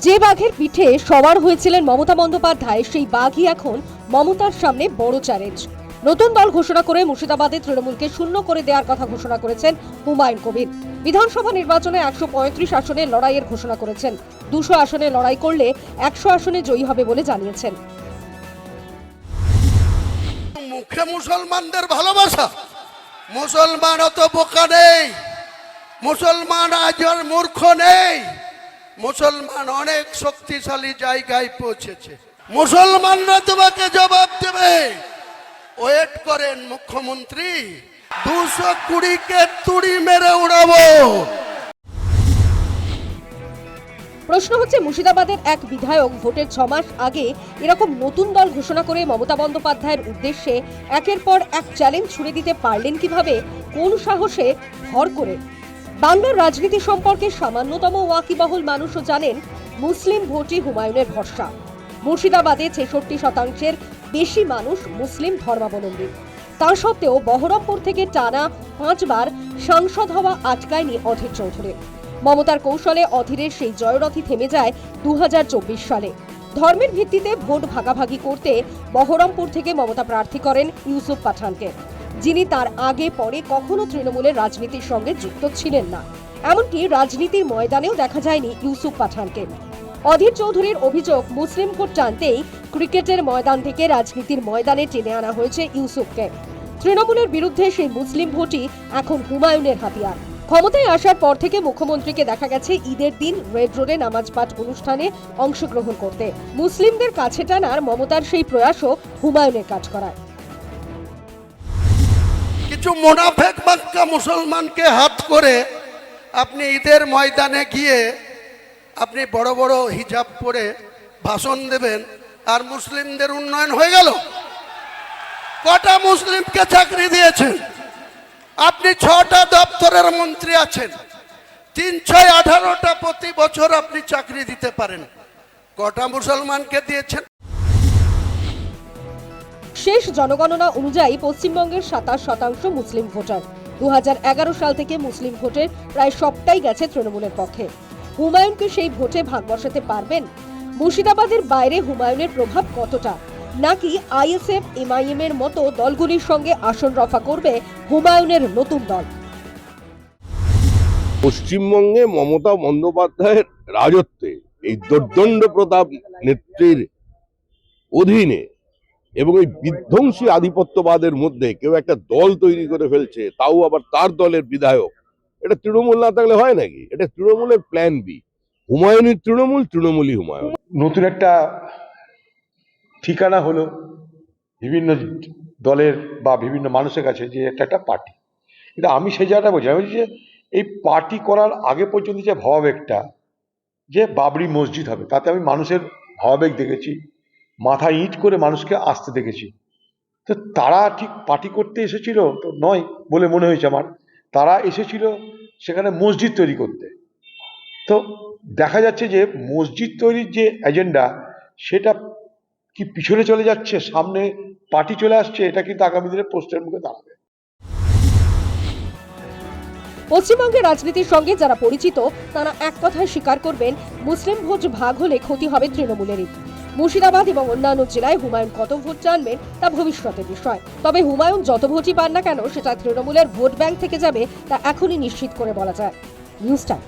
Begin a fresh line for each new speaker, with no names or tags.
যে বাঘের পিঠে সওয়ার হয়েছিলেন মমতা বন্দ্যোপাধ্যায়, সেই বাঘই এখন মমতার সামনে বড় চ্যালেঞ্জ। নতুন দল ঘোষণা করে মুর্শিদাবাদে তৃণমূলকে শূন্য করে দেওয়ার কথা ঘোষণা করেছেন হুমায়ুন কবির। বিধানসভা নির্বাচনে 135 আসনে লড়াইয়ের ঘোষণা করেছেন। 200 আসনে লড়াই করলে 100 আসনে জয়ী হবে বলে জানিয়েছেন।
মুখে মুসলমানদের ভালোবাসা, মুসলমান অত বোকা নেই, মুসলমান আজ আর মূর্খ নেই, মুসলমান অনেক শক্তিশালী জায়গায় পৌঁছেছে। মুসলমানরা তোমাকে জবাব দেবে। ওয়েট করেন মুখ্যমন্ত্রী, 220-কে তুড়ি মেরে উড়াবো।
প্রশ্ন হচ্ছে, মুর্শিদাবাদের এক বিধায়ক ভোটের 6 মাস আগে এরকম নতুন দল ঘোষণা করে মমতা বন্দ্যোপাধ্যায়ের উদ্দেশ্যে একের পর এক চ্যালেঞ্জ ছুড়ে দিতে পারলেন কিভাবে, কোন সাহসে, ভর করে? বাংলার রাজনীতি সম্পর্কে সামান্যতম ওয়াকিবহুল মানুষও জানেন মুসলিম ভোটই হুমায়ুনের ভরসা। মুর্শিদাবাদে 66% বেশি মানুষ মুসলিম ধর্মাবলম্বী। তা সত্ত্বেও বহরমপুর থেকে টানা 5 বার সাংসদ হওয়া আটকায়নি অধীর চৌধুরী। মমতার কৌশলে অধীরের সেই জয়রথই থেমে যায় 2024 সালে। ধর্মের ভিত্তিতে ভোট ভাগাভাগি করতে বহরমপুর থেকে মমতা প্রার্থী করেন ইউসুফ পাঠানকে, যিনি তার আগে পরে কখনো তৃণমূলের রাজনীতির সঙ্গে যুক্ত ছিলেন না। এমনকি রাজনীতির ময়দানেও দেখা যায়নি ইউসুফ পাঠানকে। অধীর চৌধুরীর অভিযোগ, মুসলিম ভোট টানতেই ক্রিকেটের ময়দান থেকে রাজনীতির ময়দানে টেনে আনা হয়েছে ইউসুফকে। তৃণমূলের বিরুদ্ধে সেই মুসলিম ভোটই এখন হুমায়ুনের হাতিয়ার। ক্ষমতায় আসার পর থেকে মুখ্যমন্ত্রীকে দেখা গেছে ঈদের দিন রেড রোডে নামাজ পাঠ অনুষ্ঠানে অংশগ্রহণ করতে। মুসলিমদের কাছে টানার মমতার সেই প্রয়াসও হুমায়ুনের কাজ করায়।
কিছু মুনাফেক বাক্কা মুসলমানকে হাত করে আপনি ঈদের ময়দানে গিয়ে আপনি বড় বড় হিজাব পরে ভাষণ দেবেন, আর মুসলিমদের উন্নয়ন হয়ে গেল? কটা মুসলিমকে চাকরি দিয়েছেন? আপনি 6টা দপ্তরের মন্ত্রী আছেন, 3-6-18টা প্রতি বছর আপনি চাকরি দিতে পারেন। কটা মুসলমানকে দিয়েছেন?
শেষ জনগণনা অনুযায়ী পশ্চিমবঙ্গের 27% মুসলিম ভোটার। 2011 সাল থেকে মুসলিম ভোটের প্রায় সবটাই গেছে তৃণমূলের পক্ষে। হুমায়ুনকে সেই ভোটে ভাগ বসাতে পারবেন? মুর্শিদাবাদের বাইরে হুমায়ুনের প্রভাব কতটা? নাকি আইএসএফ, এমআইএম এর মতো দলগুলির সঙ্গে আসন রফা করবে হুমায়ুনের নতুন দল?
পশ্চিমবঙ্গে মমতা বন্দ্যোপাধ্যায়ের রাজত্বে, এই দোর্দণ্ড প্রতাপ নেত্রীর অধীনে এবং এই বিধ্বংসী আধিপত্যবাদের মধ্যে কেউ একটা দল তৈরি করে ফেলছে, তাও আবার তার দলের বিধায়ক। এটা তৃণমূল না থাকলে হয় নাকি? এটা তৃণমূলের প্ল্যান বি। হুমায়ুনের তৃণমূল, তৃণমূলই হুমায়ুন।
নতুন একটা ঠিকানা হলো বিভিন্ন দলের বা বিভিন্ন মানুষের কাছে, যে একটা পার্টি। কিন্তু আমি সেই জায়গাটা বলছি, যে এই পার্টি করার আগে পর্যন্ত যে ভাবাবেগটা, যে বাবরি মসজিদ হবে, তাতে আমি মানুষের ভাবাবেগ দেখেছি, মাথায় ইট করে মানুষকে আসতে দেখেছি। তো তারা ঠিক পার্টি করতে এসেছিল তো নয় বলে মনে হয়েছে আমার। তারা এসেছিল সেখানে মসজিদ তৈরি করতে। তো দেখা যাচ্ছে যে মসজিদ তৈরির যে এজেন্ডা, সেটা কি পিছনে চলে যাচ্ছে, সামনে পার্টি চলে আসছে। এটা কিন্তু আগামী দিনে প্রশ্নের মুখে দাঁড়াবে।
পশ্চিমবঙ্গের রাজনীতির সঙ্গে যারা পরিচিত, তারা এক কথায় স্বীকার করবেন, মুসলিম ভোট ভাগ হলে ক্ষতি হবে তৃণমূলেরই। মুর্শিদাবাদ এবং অন্যান্য জেলায় হুমায়ুন কত ভোট টানবেন তা ভবিষ্যতের বিষয়। তবে হুমায়ুন যত ভোটই পান না কেন, সেটা তৃণমূলের ভোট ব্যাংক থেকে যাবে তা এখনই নিশ্চিত করে বলা যায়। News time.